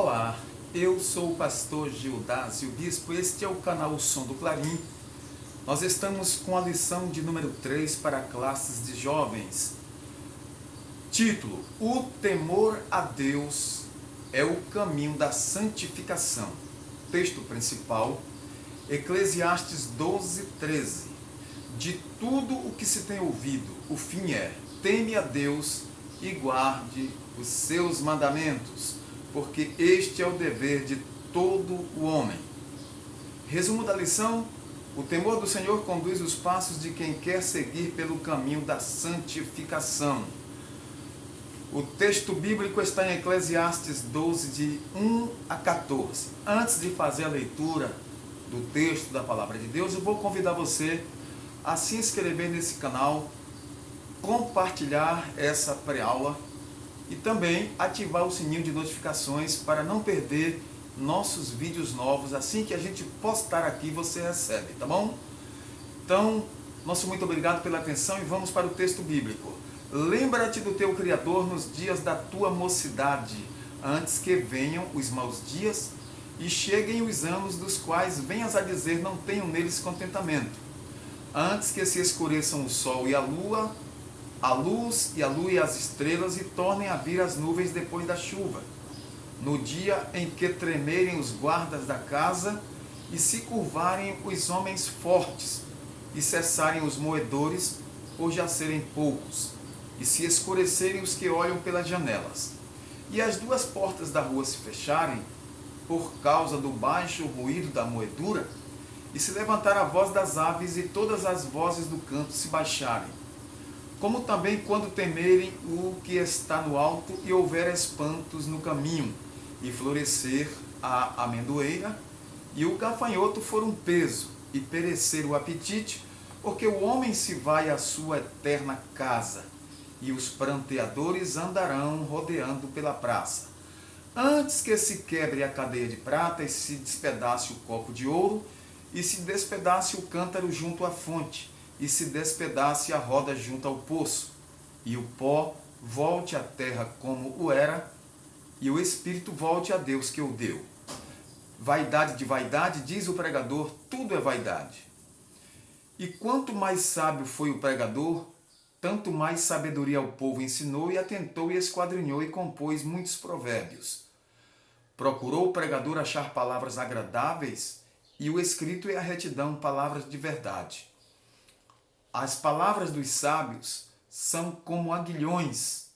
Olá, eu sou o pastor Gildásio Bispo, este é o canal O Som do Clarim. Nós estamos com a lição de número 3 para classes de jovens. Título: O temor a Deus é o caminho da santificação. Texto principal: Eclesiastes 12:13. De tudo o que se tem ouvido, o fim é: teme a Deus e guarde os seus mandamentos, porque este é o dever de todo o homem. Resumo da lição: o temor do Senhor conduz os passos de quem quer seguir pelo caminho da santificação. O texto bíblico está em Eclesiastes 12, de 1 a 14. Antes de fazer a leitura do texto da palavra de Deus, eu vou convidar você a se inscrever nesse canal, compartilhar essa pré-aula e também ativar o sininho de notificações para não perder nossos vídeos novos. Assim que a gente postar aqui, você recebe, tá bom? Então, nosso muito obrigado pela atenção e vamos para o texto bíblico. Lembra-te do teu Criador nos dias da tua mocidade, antes que venham os maus dias e cheguem os anos dos quais venhas a dizer: não tenho neles contentamento. Antes que se escureçam o sol e a luz e a lua e as estrelas, e tornem a vir as nuvens depois da chuva, no dia em que tremerem os guardas da casa e se curvarem os homens fortes, e cessarem os moedores por já serem poucos, e se escurecerem os que olham pelas janelas, e as duas portas da rua se fecharem por causa do baixo ruído da moedura, e se levantar a voz das aves e todas as vozes do campo se baixarem, como também quando temerem o que está no alto e houver espantos no caminho, e florescer a amendoeira e o gafanhoto for um peso, e perecer o apetite, porque o homem se vai à sua eterna casa, e os pranteadores andarão rodeando pela praça. Antes que se quebre a cadeia de prata, e se despedace o copo de ouro, e se despedace o cântaro junto à fonte, e se despedace a roda junto ao poço, e o pó volte à terra como o era, e o espírito volte a Deus que o deu. Vaidade de vaidade, diz o pregador, tudo é vaidade. E quanto mais sábio foi o pregador, tanto mais sabedoria ao povo ensinou, e atentou e esquadrinhou e compôs muitos provérbios. Procurou o pregador achar palavras agradáveis, e o escrito é a retidão, palavras de verdade. As palavras dos sábios são como aguilhões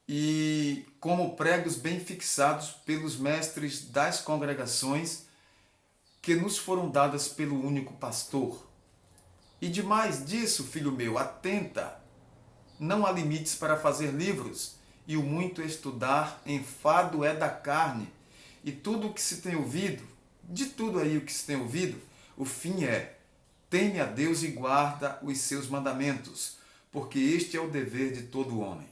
e como pregos bem fixados pelos mestres das congregações que nos foram dadas pelo único pastor. E demais disso, filho meu, atenta, não há limites para fazer livros, e o muito estudar enfado é da carne, e tudo o que se tem ouvido, de tudo aí o que se tem ouvido, o fim é: teme a Deus e guarda os seus mandamentos, porque este é o dever de todo homem.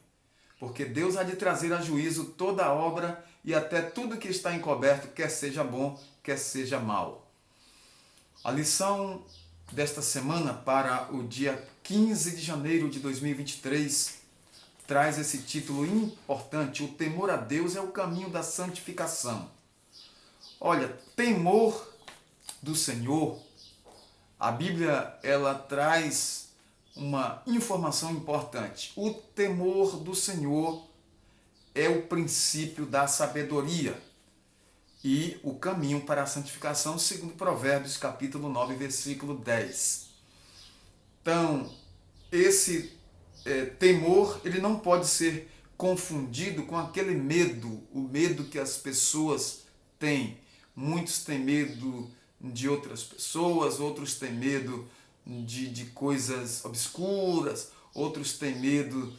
Porque Deus há de trazer a juízo toda a obra e até tudo que está encoberto, quer seja bom, quer seja mal. A lição desta semana, para o dia 15 de janeiro de 2023, traz esse título importante: o temor a Deus é o caminho da santificação. Olha, temor do Senhor, a Bíblia ela traz uma informação importante. O temor do Senhor é o princípio da sabedoria e o caminho para a santificação, segundo Provérbios capítulo 9, versículo 10. Então, esse temor, ele não pode ser confundido com aquele medo, o medo que as pessoas têm. Muitos têm medo de outras pessoas, outros têm medo de coisas obscuras, outros têm medo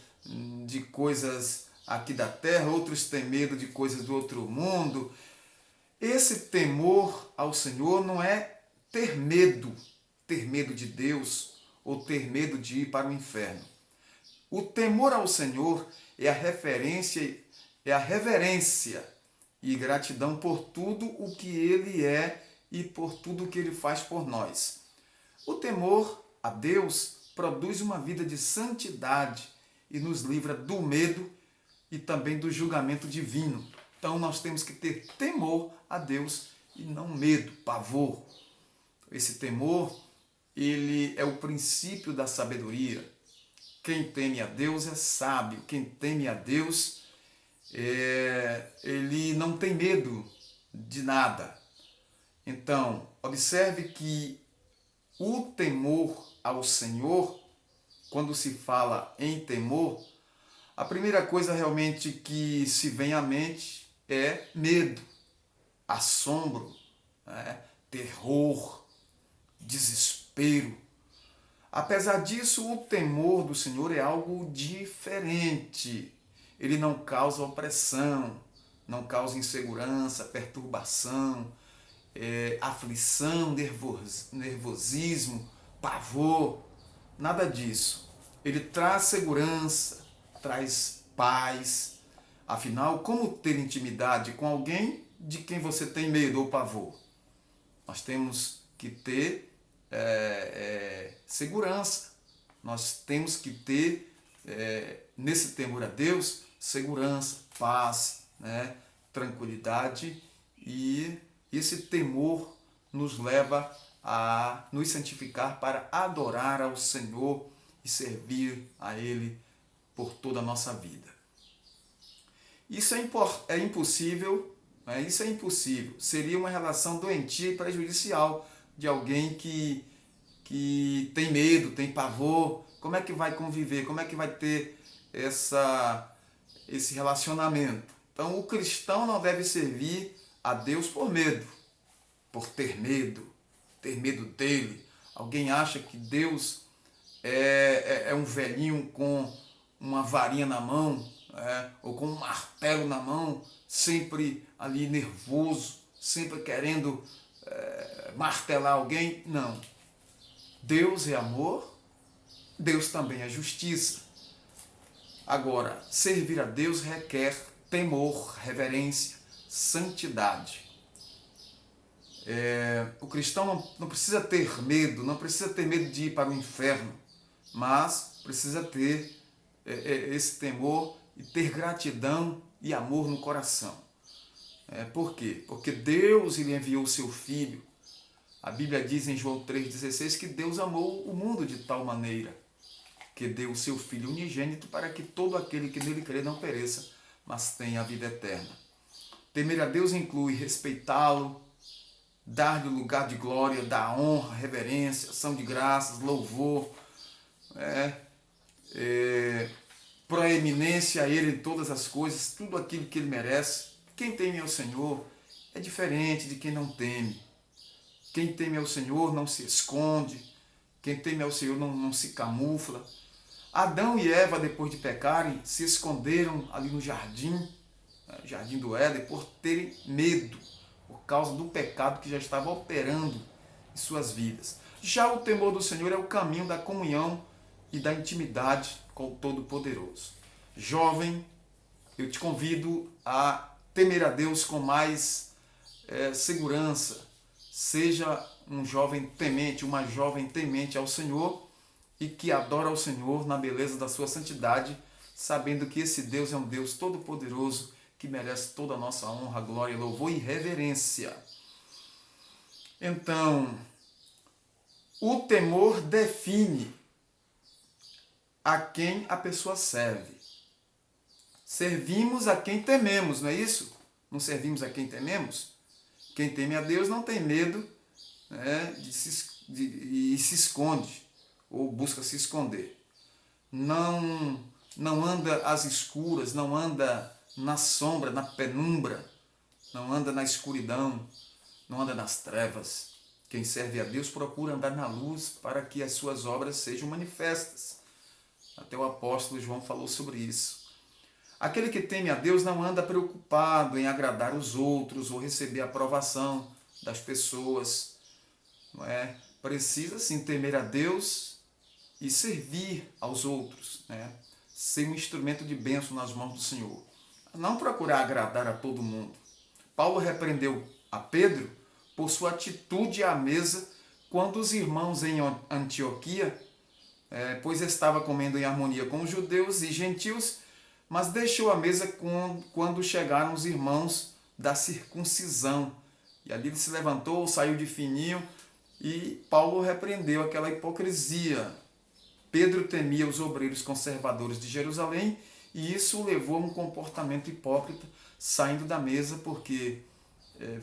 de coisas aqui da terra, outros têm medo de coisas do outro mundo. Esse temor ao Senhor não é ter medo de Deus ou ter medo de ir para o inferno. O temor ao Senhor é a reverência e gratidão por tudo o que Ele é e por tudo o que Ele faz por nós. O temor a Deus produz uma vida de santidade e nos livra do medo e também do julgamento divino. Então nós temos que ter temor a Deus e não medo, pavor. Esse temor, ele é o princípio da sabedoria. Quem teme a Deus é sábio. Quem teme a Deus, ele não tem medo de nada. Então, observe que o temor ao Senhor, quando se fala em temor, a primeira coisa realmente que se vem à mente é medo, assombro, né? Terror, desespero. Apesar disso, o temor do Senhor é algo diferente. Ele não causa opressão, não causa insegurança, perturbação, aflição, nervosismo, pavor, nada disso. Ele traz segurança, traz paz. Afinal, como ter intimidade com alguém de quem você tem medo ou pavor? Nós temos que ter segurança. Nós temos que ter, nesse temor a Deus, segurança, paz, né? Tranquilidade, e esse temor nos leva a nos santificar para adorar ao Senhor e servir a Ele por toda a nossa vida. Isso é impossível, né? Isso é impossível. Seria uma relação doentia e prejudicial de alguém que tem medo, tem pavor. Como é que vai conviver? Como é que vai ter esse relacionamento? Então, o cristão não deve servir a Deus por medo, por ter medo dele. Alguém acha que Deus é um velhinho com uma varinha na mão, ou com um martelo na mão, sempre ali nervoso, sempre querendo martelar alguém? Não. Deus é amor, Deus também é justiça. Agora, servir a Deus requer temor, reverência, santidade. O cristão não precisa ter medo, não precisa ter medo de ir para o inferno, mas precisa ter esse temor e ter gratidão e amor no coração. Por quê? Porque Deus ele enviou o seu Filho. A Bíblia diz em João 3,16 que Deus amou o mundo de tal maneira que deu o seu Filho unigênito para que todo aquele que nele crê não pereça, mas tenha a vida eterna. Temer a Deus inclui respeitá-lo, dar-lhe o lugar de glória, dar honra, reverência, ação de graças, louvor, proeminência a Ele em todas as coisas, tudo aquilo que Ele merece. Quem teme ao Senhor é diferente de quem não teme. Quem teme ao Senhor não se esconde, quem teme ao Senhor não se camufla. Adão e Eva, depois de pecarem, se esconderam ali no jardim do Éden, por terem medo, por causa do pecado que já estava operando em suas vidas. Já o temor do Senhor é o caminho da comunhão e da intimidade com o Todo-Poderoso. Jovem, eu te convido a temer a Deus com mais segurança. Seja um jovem temente, uma jovem temente ao Senhor e que adora ao Senhor na beleza da sua santidade, sabendo que esse Deus é um Deus todo-poderoso que merece toda a nossa honra, glória, louvor e reverência. Então, o temor define a quem a pessoa serve. Servimos a quem tememos, não é isso? Não servimos a quem tememos? Quem teme a Deus não tem medo, né, e se esconde, ou busca se esconder. Não anda às escuras, não anda na sombra, na penumbra, não anda na escuridão, não anda nas trevas. Quem serve a Deus procura andar na luz para que as suas obras sejam manifestas. Até o apóstolo João falou sobre isso. Aquele que teme a Deus não anda preocupado em agradar os outros ou receber a aprovação das pessoas. Não é? Precisa sim temer a Deus e servir aos outros, né? Ser um instrumento de bênção nas mãos do Senhor. Não procurar agradar a todo mundo. Paulo repreendeu a Pedro por sua atitude à mesa quando os irmãos em Antioquia, pois estava comendo em harmonia com os judeus e gentios, mas deixou a mesa quando chegaram os irmãos da circuncisão. E ali ele se levantou, saiu de fininho, e Paulo repreendeu aquela hipocrisia. Pedro temia os obreiros conservadores de Jerusalém, e isso o levou a um comportamento hipócrita, saindo da mesa porque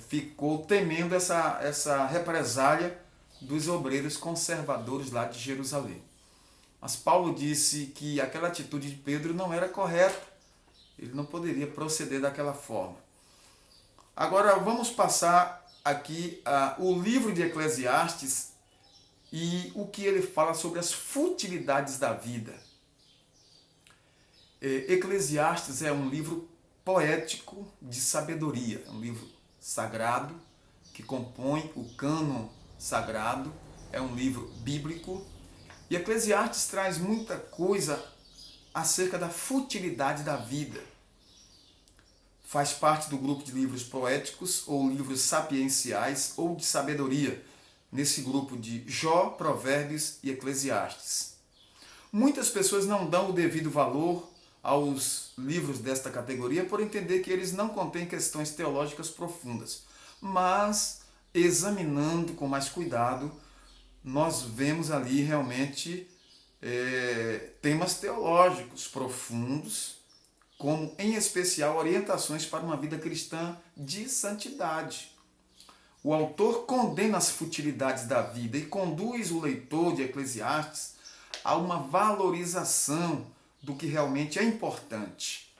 ficou temendo essa represália dos obreiros conservadores lá de Jerusalém. Mas Paulo disse que aquela atitude de Pedro não era correta, ele não poderia proceder daquela forma. Agora vamos passar aqui o livro de Eclesiastes e o que ele fala sobre as futilidades da vida. Eclesiastes é um livro poético de sabedoria, é um livro sagrado que compõe o cânon sagrado, é um livro bíblico, e Eclesiastes traz muita coisa acerca da futilidade da vida. Faz parte do grupo de livros poéticos ou livros sapienciais ou de sabedoria, nesse grupo de Jó, Provérbios e Eclesiastes. Muitas pessoas não dão o devido valor aos livros desta categoria por entender que eles não contêm questões teológicas profundas. Mas, examinando com mais cuidado, nós vemos ali realmente temas teológicos profundos, como em especial orientações para uma vida cristã de santidade. O autor condena as futilidades da vida e conduz o leitor de Eclesiastes a uma valorização do que realmente é importante.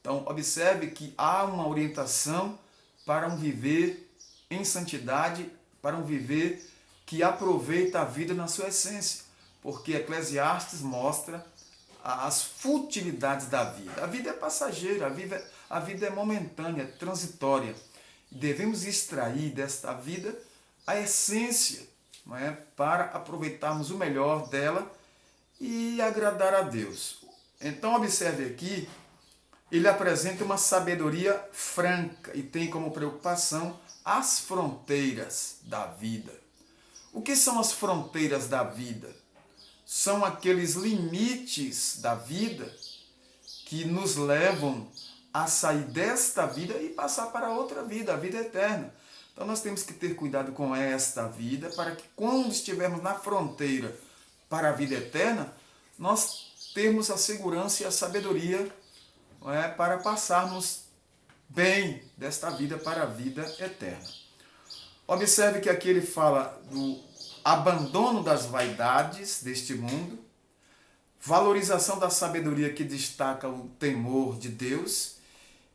Então, observe que há uma orientação para um viver em santidade, para um viver que aproveita a vida na sua essência, porque Eclesiastes mostra as futilidades da vida. A vida é passageira, a vida é momentânea, é transitória. Devemos extrair desta vida a essência, não é? Para aproveitarmos o melhor dela e agradar a Deus. Então, observe aqui, ele apresenta uma sabedoria franca e tem como preocupação as fronteiras da vida. O que são as fronteiras da vida? São aqueles limites da vida que nos levam a sair desta vida e passar para outra vida, a vida eterna. Então nós temos que ter cuidado com esta vida para que quando estivermos na fronteira para a vida eterna, nós termos a segurança e a sabedoria, não é, para passarmos bem desta vida para a vida eterna. Observe que aqui ele fala do abandono das vaidades deste mundo, valorização da sabedoria que destaca o temor de Deus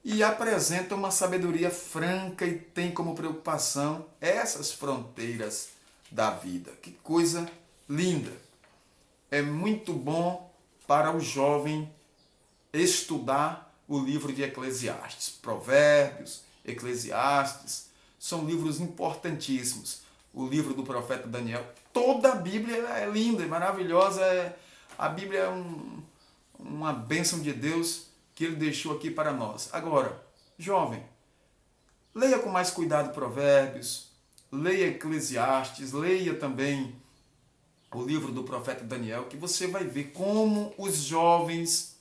e apresenta uma sabedoria franca e tem como preocupação essas fronteiras da vida. Que coisa linda! É muito bom para o jovem estudar o livro de Eclesiastes. Provérbios, Eclesiastes, são livros importantíssimos. O livro do profeta Daniel. Toda a Bíblia é linda, é maravilhosa. A Bíblia é uma bênção de Deus que ele deixou aqui para nós. Agora, jovem, leia com mais cuidado Provérbios, leia Eclesiastes, leia também o livro do profeta Daniel, que você vai ver como os jovens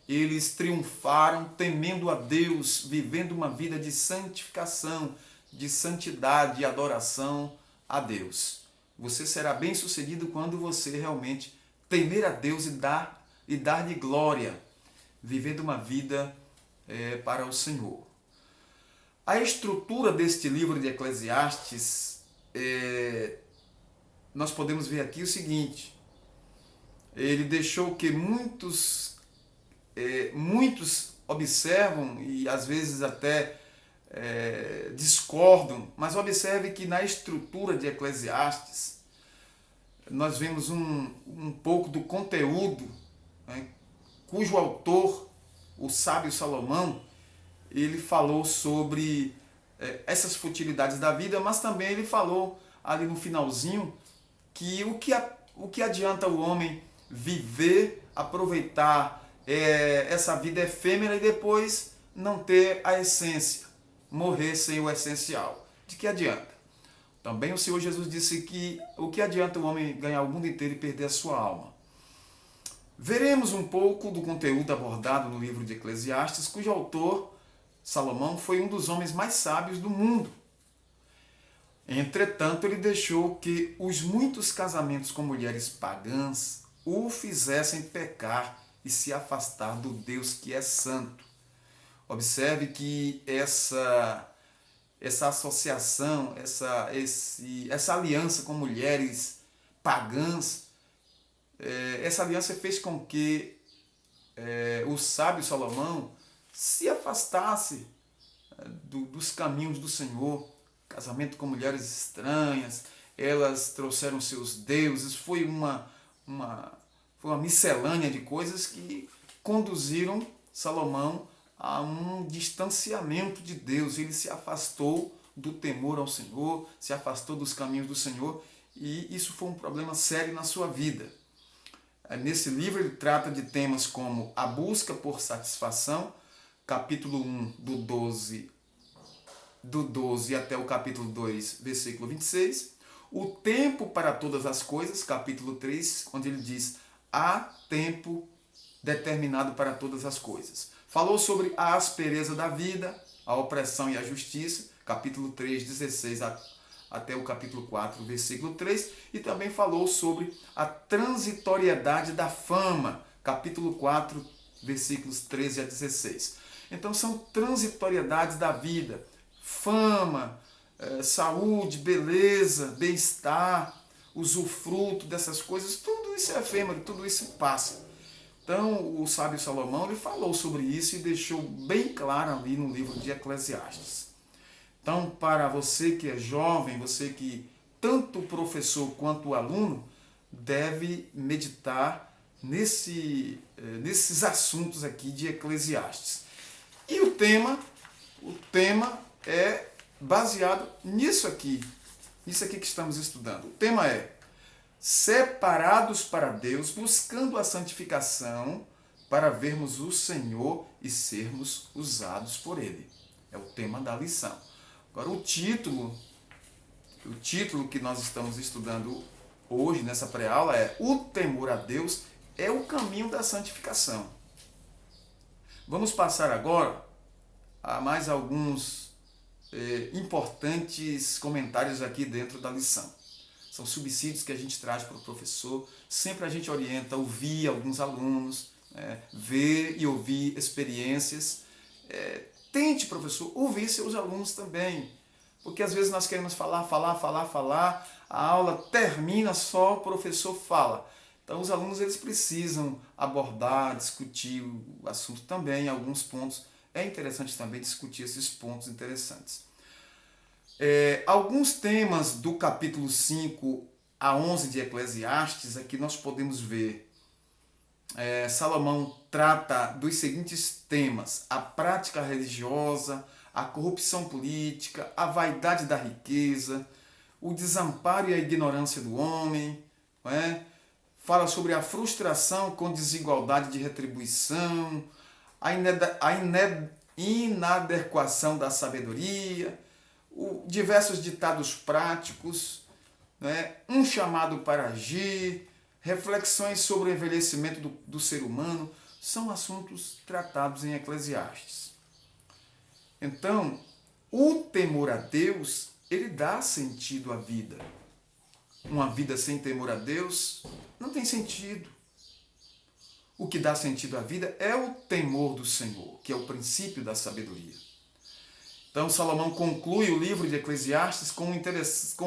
eles triunfaram temendo a Deus, vivendo uma vida de santificação, de santidade e adoração a Deus. Você será bem-sucedido quando você realmente temer a Deus e dar-lhe glória, vivendo uma vida para o Senhor. A estrutura deste livro de Eclesiastes, nós podemos ver aqui o seguinte: ele deixou que muitos observam e às vezes até discordam, mas observe que na estrutura de Eclesiastes nós vemos um pouco do conteúdo, né, cujo autor, o sábio Salomão, ele falou sobre essas futilidades da vida, mas também ele falou ali no finalzinho que o que adianta o homem viver, aproveitar essa vida efêmera e depois não ter a essência, morrer sem o essencial. De que adianta? Também o Senhor Jesus disse que o que adianta o homem ganhar o mundo inteiro e perder a sua alma? Veremos um pouco do conteúdo abordado no livro de Eclesiastes, cujo autor, Salomão, foi um dos homens mais sábios do mundo. Entretanto, ele deixou que os muitos casamentos com mulheres pagãs o fizessem pecar e se afastar do Deus que é santo. Observe que essa associação, essa aliança com mulheres pagãs, essa aliança fez com que o sábio Salomão se afastasse dos caminhos do Senhor. Casamento com mulheres estranhas, elas trouxeram seus deuses, foi uma miscelânea de coisas que conduziram Salomão a um distanciamento de Deus. Ele se afastou do temor ao Senhor, se afastou dos caminhos do Senhor, e isso foi um problema sério na sua vida. Nesse livro ele trata de temas como a busca por satisfação, capítulo 1, do 12 até o capítulo 2, versículo 26, o tempo para todas as coisas, capítulo 3, onde ele diz, há tempo determinado para todas as coisas. Falou sobre a aspereza da vida, a opressão e a justiça, capítulo 3, 16 até o capítulo 4, versículo 3, e também falou sobre a transitoriedade da fama, capítulo 4, versículos 13 a 16. Então são transitoriedades da vida, fama, saúde, beleza, bem-estar, usufruto dessas coisas, tudo isso é efêmero, tudo isso passa. Então, o sábio Salomão ele falou sobre isso e deixou bem claro ali no livro de Eclesiastes. Então, para você que é jovem, você que tanto o professor quanto o aluno deve meditar nesses assuntos aqui de Eclesiastes. E o tema é baseado nisso aqui que estamos estudando. O tema é separados para Deus, buscando a santificação para vermos o Senhor e sermos usados por Ele. É o tema da lição. Agora o título que nós estamos estudando hoje nessa pré-aula é o temor a Deus é o caminho da santificação. Vamos passar agora a mais alguns importantes comentários aqui dentro da lição. São subsídios que a gente traz para o professor. Sempre a gente orienta a ouvir alguns alunos, ver e ouvir experiências. Tente, professor, ouvir seus alunos também. Porque às vezes nós queremos falar, a aula termina, só o professor fala. Então os alunos eles precisam abordar, discutir o assunto também, alguns pontos. É interessante também discutir esses pontos interessantes. Alguns temas do capítulo 5 a 11 de Eclesiastes, aqui nós podemos ver. Salomão trata dos seguintes temas: a prática religiosa, a corrupção política, a vaidade da riqueza, o desamparo e a ignorância do homem, não é? Fala sobre a frustração com desigualdade de retribuição, a inadequação da sabedoria, diversos ditados práticos, né? Um chamado para agir, reflexões sobre o envelhecimento do ser humano, são assuntos tratados em Eclesiastes. Então, o temor a Deus, ele dá sentido à vida. Uma vida sem temor a Deus não tem sentido. O que dá sentido à vida é o temor do Senhor, que é o princípio da sabedoria. Então, Salomão conclui o livro de Eclesiastes com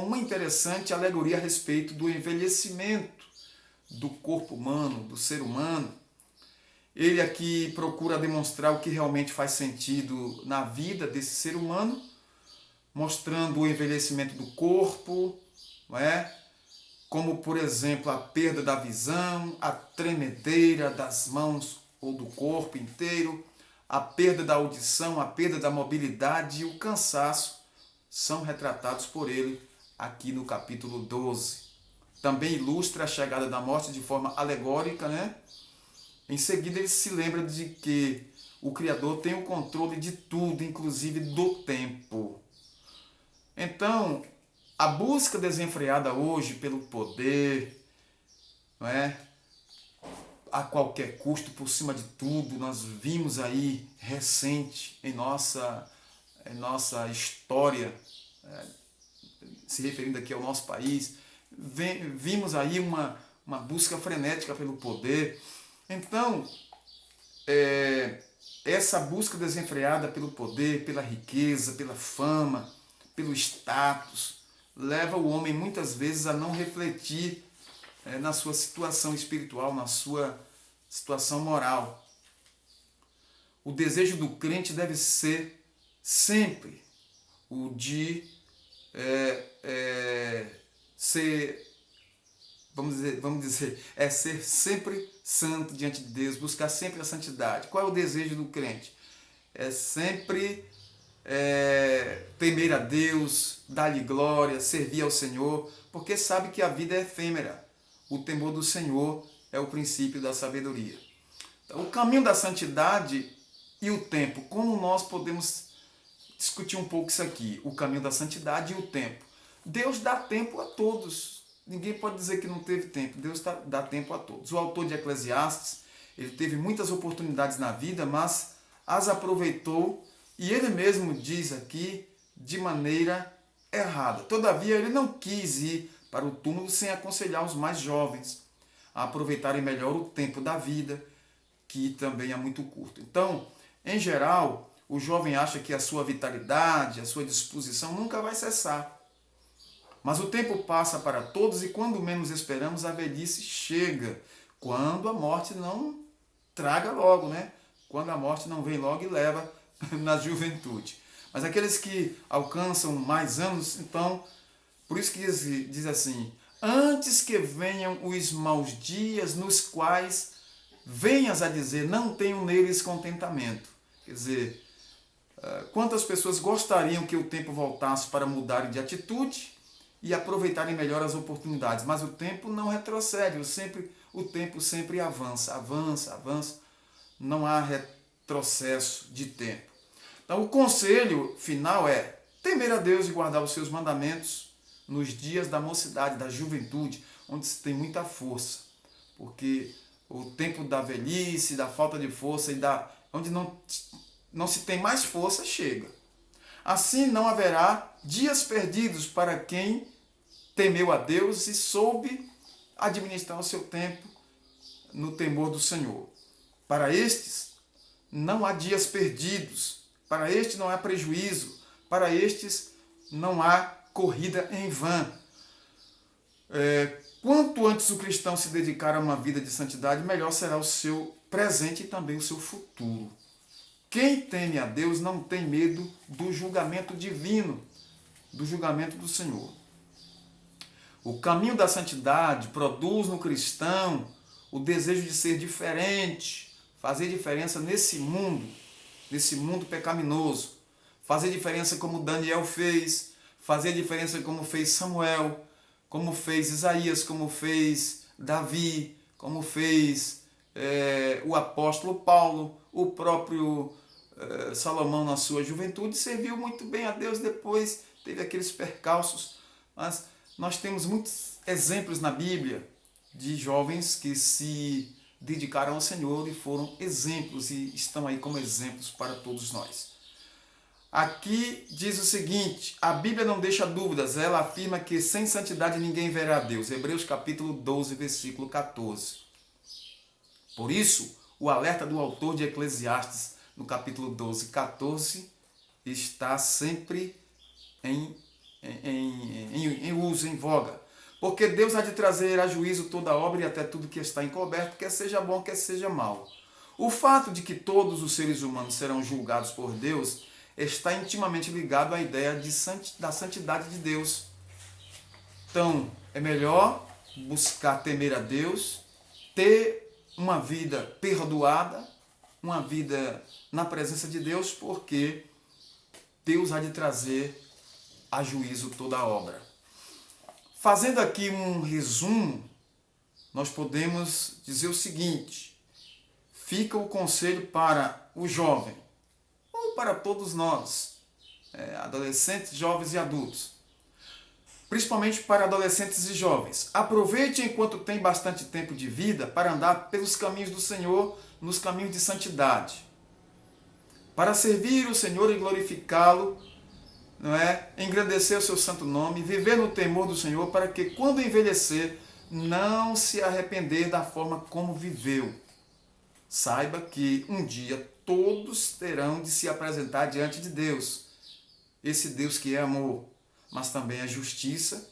uma interessante alegoria a respeito do envelhecimento do corpo humano, do ser humano. Ele aqui procura demonstrar o que realmente faz sentido na vida desse ser humano, mostrando o envelhecimento do corpo, não é? Como, por exemplo, a perda da visão, a tremedeira das mãos ou do corpo inteiro, a perda da audição, a perda da mobilidade e o cansaço são retratados por ele aqui no capítulo 12. Também ilustra a chegada da morte de forma alegórica, né? Em seguida ele se lembra de que o Criador tem o controle de tudo, inclusive do tempo. Então, a busca desenfreada hoje pelo poder, não é? a qualquer custo, por cima de tudo. Nós vimos aí recente em nossa história, se referindo aqui ao nosso país, vimos aí uma busca frenética pelo poder. Então, essa busca desenfreada pelo poder, pela riqueza, pela fama, pelo status, leva o homem muitas vezes a não refletir na sua situação espiritual, na sua situação moral. O desejo do crente deve ser sempre o de ser, vamos dizer, ser sempre santo diante de Deus, buscar sempre a santidade. Qual é o desejo do crente? É sempre temer a Deus, dar-lhe glória, servir ao Senhor, porque sabe que a vida é efêmera. O temor do Senhor é o princípio da sabedoria. Então, o caminho da santidade e o tempo, como nós podemos discutir um pouco isso aqui, o caminho da santidade e o tempo. Deus dá tempo a todos. Ninguém pode dizer que não teve tempo. Deus dá tempo a todos. O autor de Eclesiastes, ele teve muitas oportunidades na vida, mas as aproveitou, e ele mesmo diz aqui, de maneira errada. Todavia, ele não quis ir para o túmulo sem aconselhar os mais jovens a aproveitarem melhor o tempo da vida, que também é muito curto. Então, em geral, o jovem acha que a sua vitalidade, a sua disposição nunca vai cessar. Mas o tempo passa para todos e quando menos esperamos, a velhice chega. Quando a morte não traga logo, né? Quando a morte não vem logo e leva na juventude. Mas aqueles que alcançam mais anos, então, por isso que diz assim, antes que venham os maus dias nos quais venhas a dizer, não tenho neles contentamento. Quer dizer, quantas pessoas gostariam que o tempo voltasse para mudarem de atitude e aproveitarem melhor as oportunidades, mas o tempo não retrocede, o tempo sempre avança, avança, não há retrocesso de tempo. Então o conselho final é temer a Deus e guardar os seus mandamentos nos dias da mocidade, da juventude, onde se tem muita força, porque o tempo da velhice, da falta de força e onde não se tem mais força, chega. Assim não haverá dias perdidos para quem temeu a Deus e soube administrar o seu tempo no temor do Senhor. Para estes não há dias perdidos, para estes não há prejuízo, para estes não há corrida em vão. Quanto antes o cristão se dedicar a uma vida de santidade, melhor será o seu presente e também o seu futuro. Quem teme a Deus não tem medo do julgamento divino, do julgamento do Senhor. O caminho da santidade produz no cristão o desejo de ser diferente, fazer diferença nesse mundo pecaminoso, fazer diferença como Daniel fez, fazer diferença como fez Samuel, como fez Isaías, como fez Davi, como fez o apóstolo Paulo, o próprio Salomão na sua juventude, serviu muito bem a Deus, depois teve aqueles percalços, mas nós temos muitos exemplos na Bíblia de jovens que se dedicaram ao Senhor e foram exemplos e estão aí como exemplos para todos nós. Aqui diz o seguinte, a Bíblia não deixa dúvidas, ela afirma que sem santidade ninguém verá a Deus. Hebreus capítulo 12, versículo 14. Por isso, o alerta do autor de Eclesiastes, no capítulo 12, 14, está sempre em uso, em voga. Porque Deus há de trazer a juízo toda obra e até tudo que está encoberto, quer seja bom, quer seja mal. O fato de que todos os seres humanos serão julgados por Deus está intimamente ligado à ideia da santidade de Deus. Então, é melhor buscar temer a Deus, ter uma vida perdoada, uma vida na presença de Deus, porque Deus há de trazer a juízo toda a obra. Fazendo aqui um resumo, nós podemos dizer o seguinte, fica o conselho para o jovem, ou para todos nós, adolescentes, jovens e adultos. principalmente para adolescentes e jovens. Aproveite enquanto tem bastante tempo de vida para andar pelos caminhos do Senhor, nos caminhos de santidade. Para servir o Senhor e glorificá-lo, não é? Engrandecer o seu santo nome, viver no temor do Senhor, para que quando envelhecer, não se arrepender da forma como viveu. Saiba que um dia todos terão de se apresentar diante de Deus. Esse Deus que é amor, mas também é justiça.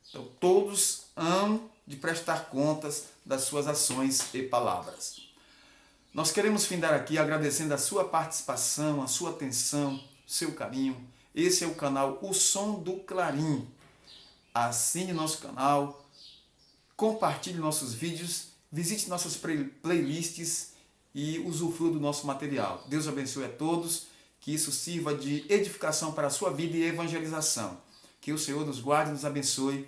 Então todos hão de prestar contas das suas ações e palavras. Nós queremos findar aqui agradecendo a sua participação, a sua atenção, seu carinho. Esse é o canal O Som do Clarim. Assine nosso canal, compartilhe nossos vídeos, visite nossas playlists e usufrua do nosso material. Deus abençoe a todos, que isso sirva de edificação para a sua vida e evangelização. Que o Senhor nos guarde e nos abençoe.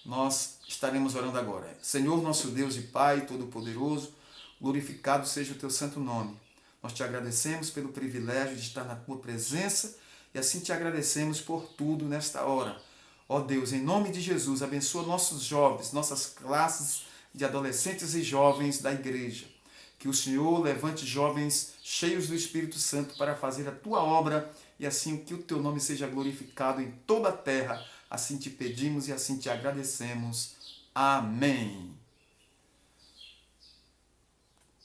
Nós estaremos orando agora. Senhor, nosso Deus e Pai Todo-Poderoso, glorificado seja o teu santo nome. Nós te agradecemos pelo privilégio de estar na tua presença e assim te agradecemos por tudo nesta hora. Ó Deus, em nome de Jesus, abençoa nossos jovens, nossas classes de adolescentes e jovens da igreja. Que o Senhor levante jovens cheios do Espírito Santo para fazer a tua obra e assim que o teu nome seja glorificado em toda a terra. Assim te pedimos e assim te agradecemos. Amém.